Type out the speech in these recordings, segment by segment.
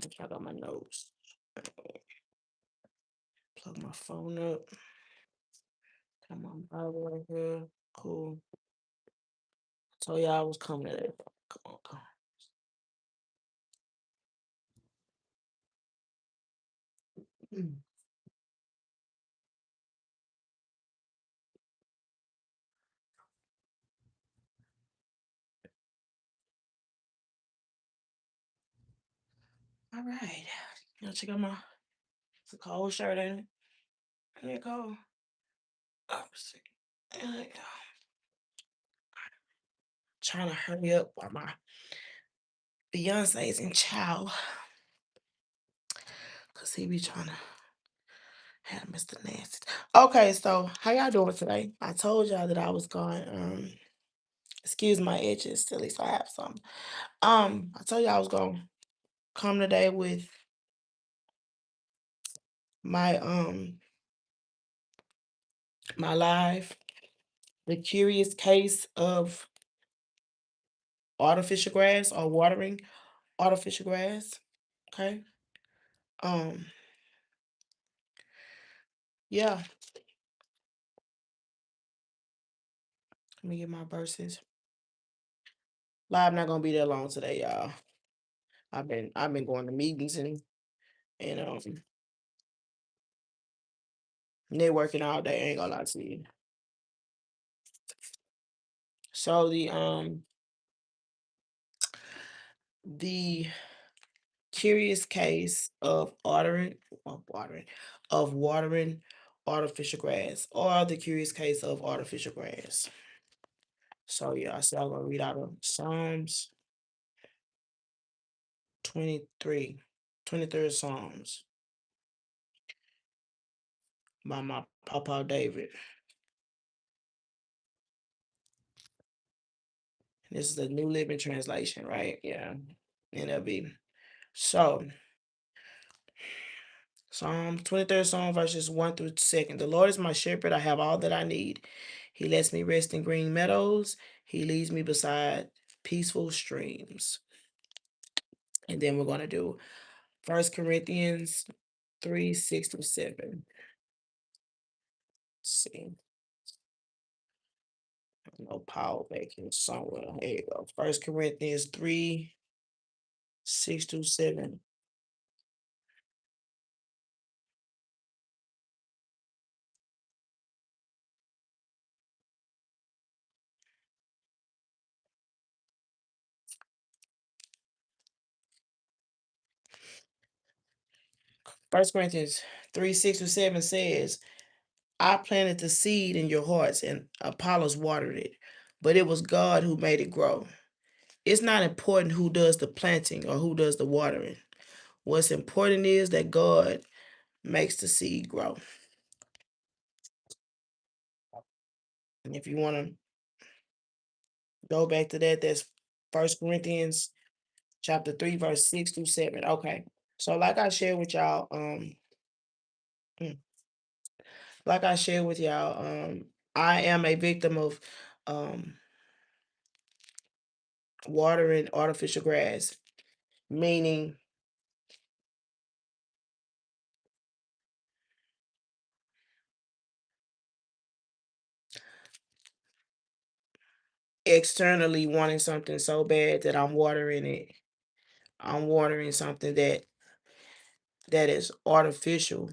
I got my notes. Plug my phone up. Got my Bible right here. Cool. Told y'all I was coming today. Come on, come on. All right. Y'all check out my. It's a cold shirt, ain't it? Ain't it cold? Oh, sick. Trying to hurry up while my fiance's in chow. Cause he be trying to have Mr. Nasty. Okay, so how y'all doing today? I told y'all that I was going excuse my edges, at least I have some. I told y'all I was gonna come today with my my live, the curious case of artificial grass or watering artificial grass. Okay. Um, yeah, let me get my verses. Live not gonna be that long today, y'all. I've been going to meetings and networking all day. I ain't gonna lie to you. So the curious case of watering artificial grass, or the curious case of artificial grass. So yeah, so I'm gonna read out of Psalms 23, 23rd Psalms by my Papa David. This is the New Living Translation, right? Yeah, NLB. So Psalm 23rd Psalm verses 1 through 2. The Lord is my shepherd, I have all that I need. He lets me rest in green meadows. He leads me beside peaceful streams. And then we're gonna do 1 Corinthians 3, 6 through 7. Let's see. No Paul back here somewhere. Here you go. 1 Corinthians 3, 6 through 7. 1 Corinthians 3, 6 through 7 says, I planted the seed in your hearts and Apollos watered it, but it was God who made it grow. It's not important who does the planting or who does the watering. What's important is that God makes the seed grow. And if you want to go back to that, that's 1 Corinthians chapter 3, verse 6 through 7. Okay. So like I shared with y'all, mm, like I shared with y'all, I am a victim of um watering artificial grass, meaning externally wanting something so bad that I'm watering it. I'm watering something that is artificial.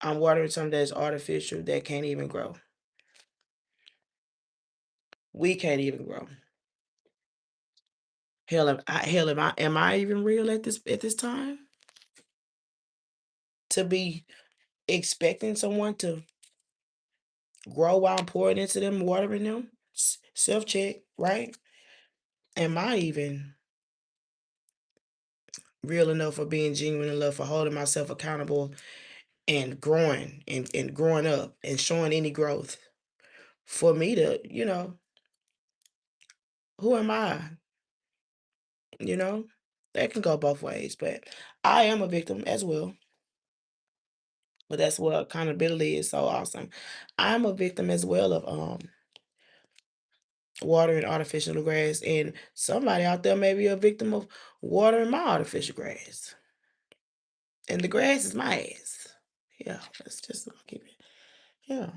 I'm watering something that's artificial that can't even grow. We can't even grow. Hell, am I even real at this time? To be expecting someone to grow while I'm pouring into them, watering them? Self check, right? Am I even real enough for being genuine enough for holding myself accountable and growing and growing up and showing any growth for me to, who am I? You know, that can go both ways, but I am a victim as well. But that's what accountability is so awesome. I'm a victim as well of watering artificial grass, and somebody out there may be a victim of watering my artificial grass. And the grass is my ass. Yeah, that's just I'll keep it. Yeah.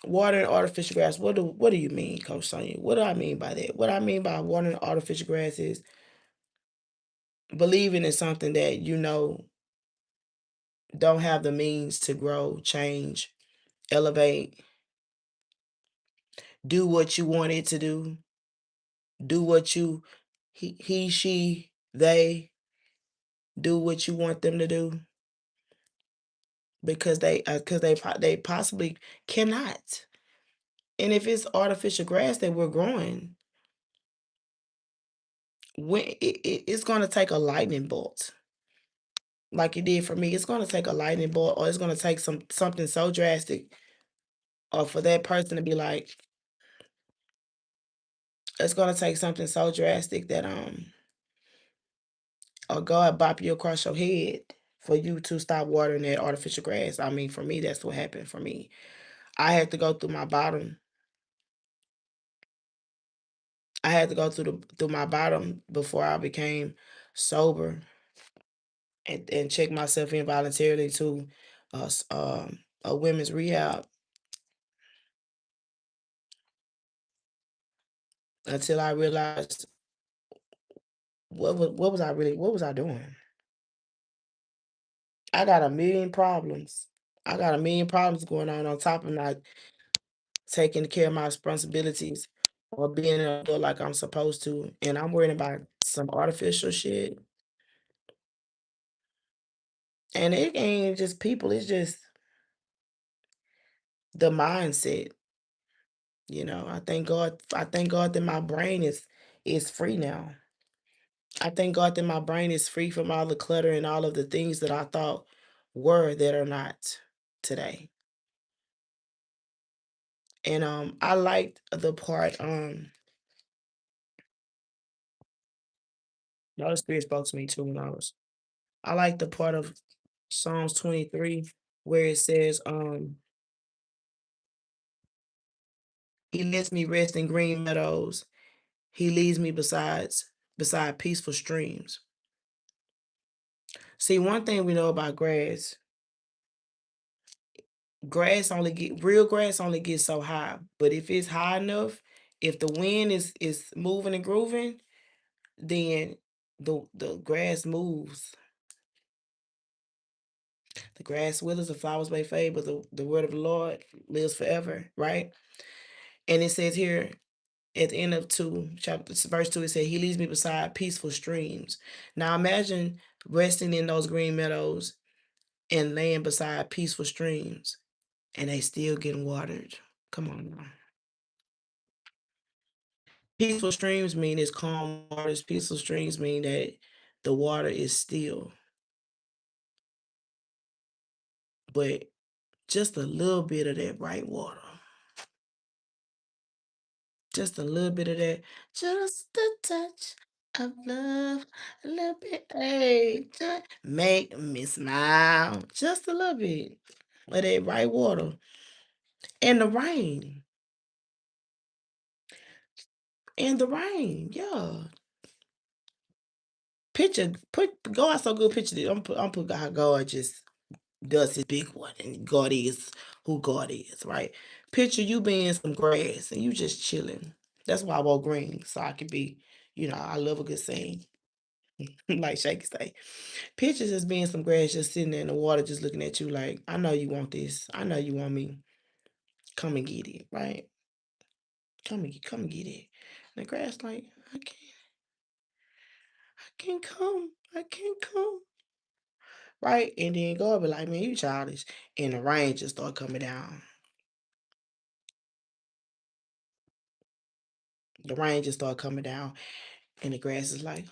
Watering artificial grass. What do you mean, Coach Sonya? What do I mean by that? What I mean by watering artificial grass is believing in something that you know don't have the means to grow, change, elevate, do what you want it to do what you she, they do what you want them to do because they possibly cannot. And if it's artificial grass that we're growing, when it's going to take a lightning bolt like it did for me. It's going to take a lightning bolt, or it's going to take something so drastic, or for that person to be like, it's going to take something so drastic that or God bop you across your head for you to stop watering that artificial grass. I mean, for me, that's what happened for me. I had to go through my bottom. I had to go through my bottom before I became sober and check myself in voluntarily to a women's rehab until I realized what was I doing? I got a million problems. I got a million problems going on top of not taking care of my responsibilities or being an adult like I'm supposed to. And I'm worrying about some artificial shit. And it ain't just people, it's just the mindset. I thank God that my brain is free now. I thank God that my brain is free from all the clutter and all of the things that I thought were that are not today. And I liked the part the Holy Spirit spoke to me too when I like the part of Psalms 23 where it says, He lets me rest in green meadows. He leads me beside peaceful streams. See, one thing we know about grass, real grass only gets so high. But if it's high enough, if the wind is moving and grooving, then the grass moves. The grass withers, the flowers may fade, but the word of the Lord lives forever, right? And it says here at the end of 2, chapter verse 2, it said, He leads me beside peaceful streams. Now imagine resting in those green meadows and laying beside peaceful streams, and they still getting watered. Come on now. Peaceful streams mean it's calm waters. Peaceful streams mean that the water is still, but just a little bit of that right water. Just a little bit of that, just a touch of love, a little bit, hey, just make me smile, just a little bit of that right water. And the rain, yeah. Go out so good. Picture this. I'm put how God just does his big one, and God is who God is, right? Picture you being some grass and you just chilling. That's why I wore green, so I could be, I love a good scene. Like Shaky say. Pictures as being some grass just sitting there in the water, just looking at you like, I know you want this. I know you want me. Come and get it, right? Come and get it. And the grass like, I can't come. I can't come. Right? And then God be like, man, you childish. And the rain just start coming down. The rain just start coming down. And the grass is like,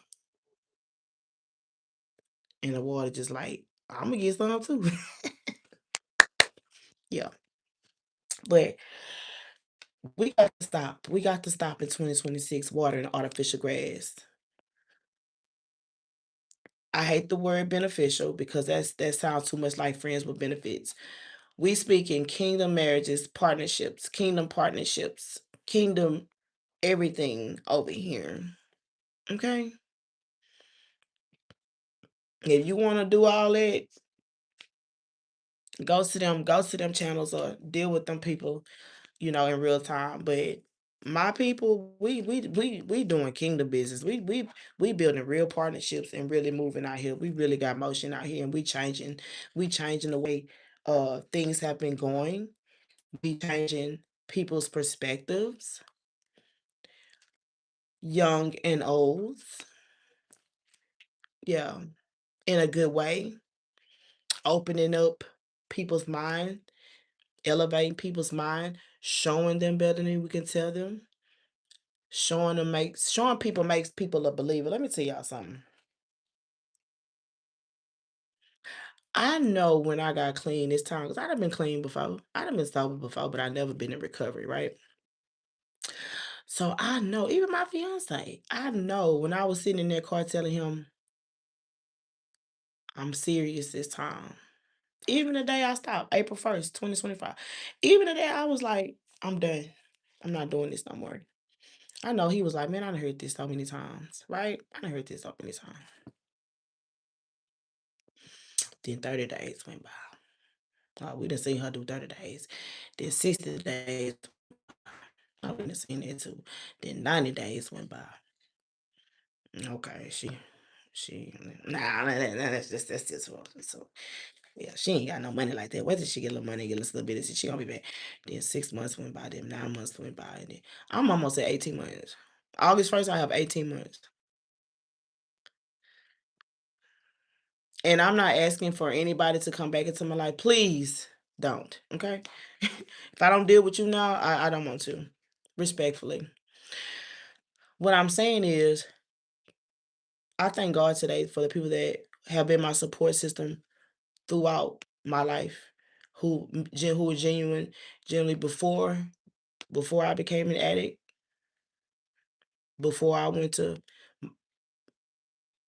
and the water just like, I'm gonna get some too. Yeah. But we got to stop. We got to stop in 2026 watering artificial grass. I hate the word beneficial because that sounds too much like friends with benefits. We speak in kingdom marriages, partnerships, kingdom everything over here. Okay? If you want to do all that, go to them channels or deal with them people, in real time. But my people, we doing kingdom business. We building real partnerships and really moving out here. We really got motion out here, and we changing the way things have been going. We changing people's perspectives, young and old. Yeah, in a good way, opening up people's mind, elevating people's mind, showing them better than we can tell them. Showing people makes people a believer. Let me tell y'all something. I know when I got clean this time because I'd have been clean before. I'd have been sober before, but I never been in recovery, right? So I know, even my fiance, I know when I was sitting in that car telling him I'm serious this time. Even the day I stopped, April 1st, 2025. Even the day I was like, I'm done. I'm not doing this no more. I know he was like, man, I done heard this so many times, right? I done heard this so many times. Then 30 days went by. We done seen her do 30 days. Then 60 days. We done seen that too. Then 90 days went by. Okay, she, nah, that's just so, yeah, she ain't got no money like that. Wait till she get a little money, get a little bit, and she gonna be back. Then 6 months went by, then 9 months went by, and then I'm almost at 18 months. August 1st, I have 18 months. And I'm not asking for anybody to come back into my life. Please don't. Okay. If I don't deal with you now, I don't want to. Respectfully. What I'm saying is, I thank God today for the people that have been my support system throughout my life, who were genuinely before I became an addict, before I went to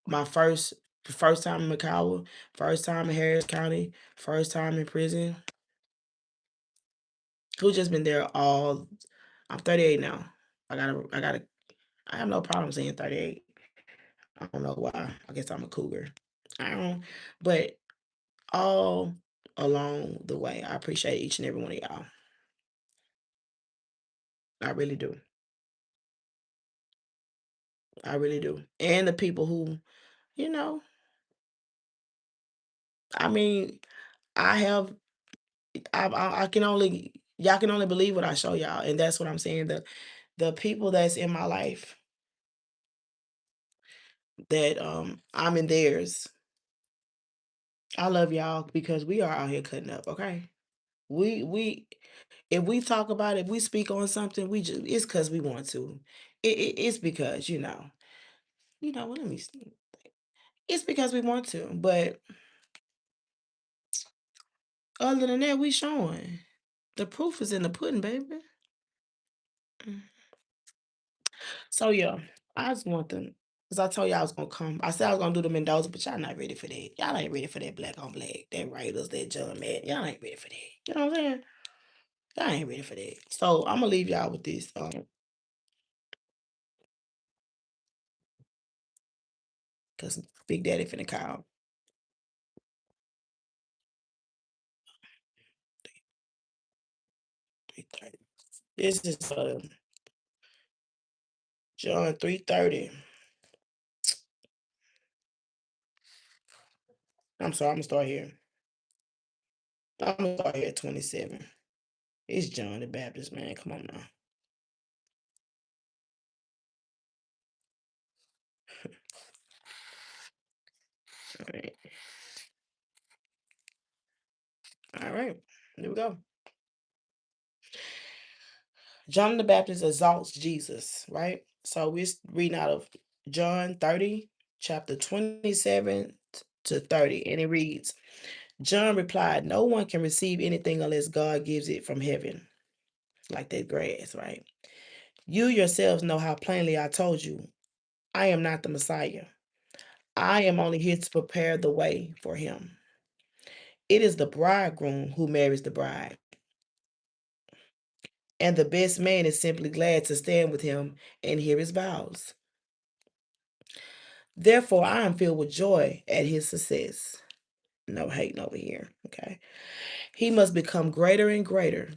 my first time in McCowa, first time in Harris County, first time in prison, who just been there all. I'm 38 now. I have no problem saying 38. I don't know why. I guess I'm a cougar. I don't, but all along the way, I appreciate each and every one of y'all. I really do. I really do. And the people who, you know, I mean, I have, I can only, y'all can only believe what I show y'all. And that's what I'm saying. The people that's in my life that I'm in theirs. I love y'all because we are out here cutting up, okay? We if we talk about it, if we speak on something, it's because we want to. It's because, well, let me see. It's because we want to. But other than that, we showing. The proof is in the pudding, baby. Mm. So yeah, I just want them. Because I told y'all I was gonna come. I said I was gonna do the Mendoza, but y'all not ready for that. Y'all ain't ready for that black on black, that Raiders, that John Madden. Y'all ain't ready for that. You know what I'm saying? Y'all ain't ready for that. So I'm gonna leave y'all with this. Cause Big Daddy finna call. 3:30. This is John 3:30. I'm sorry, I'm gonna start here. I'm gonna start here at 27. It's John the Baptist, man. Come on now. All right. All right. Here we go. John the Baptist exalts Jesus, right? So we're reading out of John 30, chapter 27 to 30. And it reads, John replied, no one can receive anything unless God gives it from heaven. Like that grass, right? You yourselves know how plainly I told you, I am not the Messiah. I am only here to prepare the way for him. It is the bridegroom who marries the bride, and the best man is simply glad to stand with him and hear his vows. Therefore, I am filled with joy at his success. No hating over here. Okay. He must become greater and greater.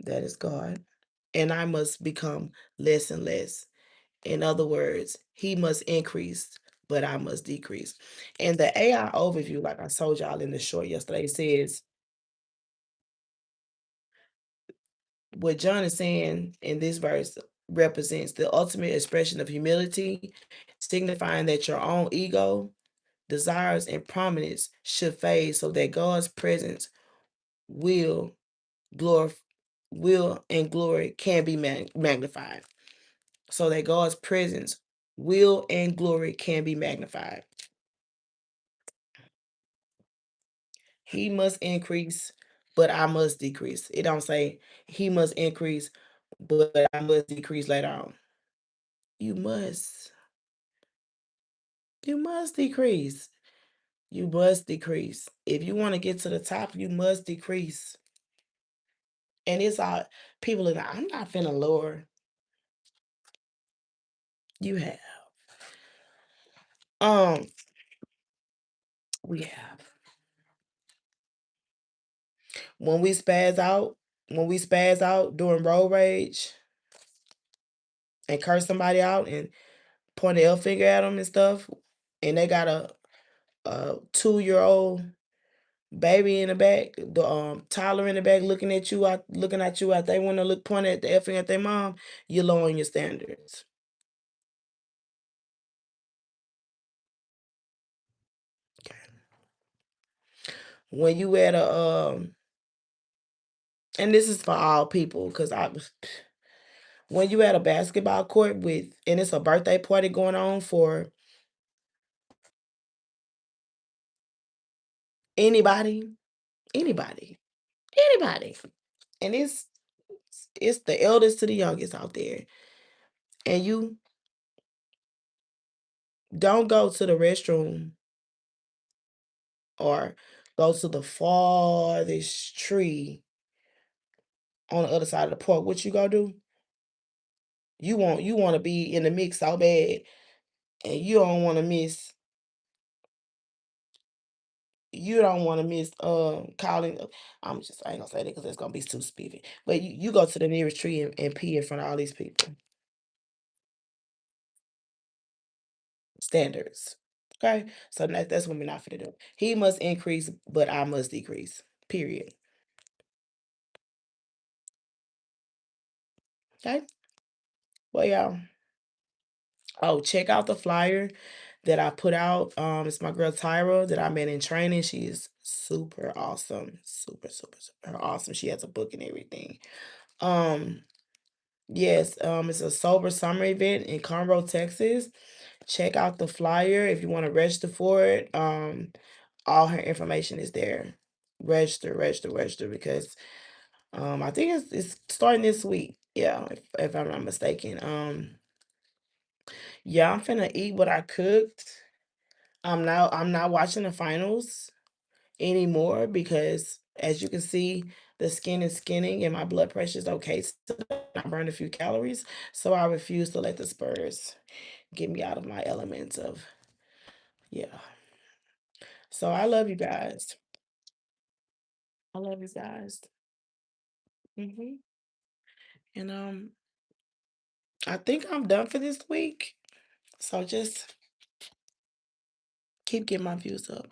That is God. And I must become less and less. In other words, he must increase, but I must decrease. And the AI overview, like I told y'all in the short yesterday, says what John is saying in this verse represents the ultimate expression of humility, signifying that your own ego, desires, and prominence should fade so that God's presence will glorify will and glory can be magnified. So that God's presence, will and glory can be magnified. He must increase, but I must decrease. It don't say he must increase, but I must decrease later on. You must. You must decrease. You must decrease. If you want to get to the top, you must decrease. And it's all people are like, I'm not finna lower. You have. Um, we have. When we spaz out, when we spaz out during road rage and curse somebody out and point the L finger at them and stuff, and they got a 2-year old baby in the back, the toddler in the back looking at you out they want to look point at the F finger at their mom, you're lowering your standards. When you at a and this is for all people, because I when you at a basketball court with and it's a birthday party going on for anybody, anybody, anybody, and it's the eldest to the youngest out there, and you don't go to the restroom or go to the farthest tree on the other side of the park, what you gonna do? You want to be in the mix so bad, and you don't want to miss calling. I ain't gonna say that because it's gonna be too spiffy. But you go to the nearest tree and pee in front of all these people. Standards. Okay, so that's what we're not finna do. He must increase, but I must decrease. Period. Okay. Well, y'all. Oh, check out the flyer that I put out. It's my girl Tyra that I met in training. She is super awesome. Super, super, super awesome. She has a book and everything. Um, yes, it's a sober summer event in Conroe, Texas. Check out the flyer if you want to register for it. All her information is there. Register, register, register because I think it's starting this week. Yeah, if I'm not mistaken. Yeah, I'm finna eat what I cooked. I'm not watching the finals anymore because as you can see, the skin is skinning and my blood pressure is okay. So I burned a few calories. So I refuse to let the Spurs get me out of my element of yeah. So I love you guys. I love you guys. hmm And I think I'm done for this week. So just keep getting my views up.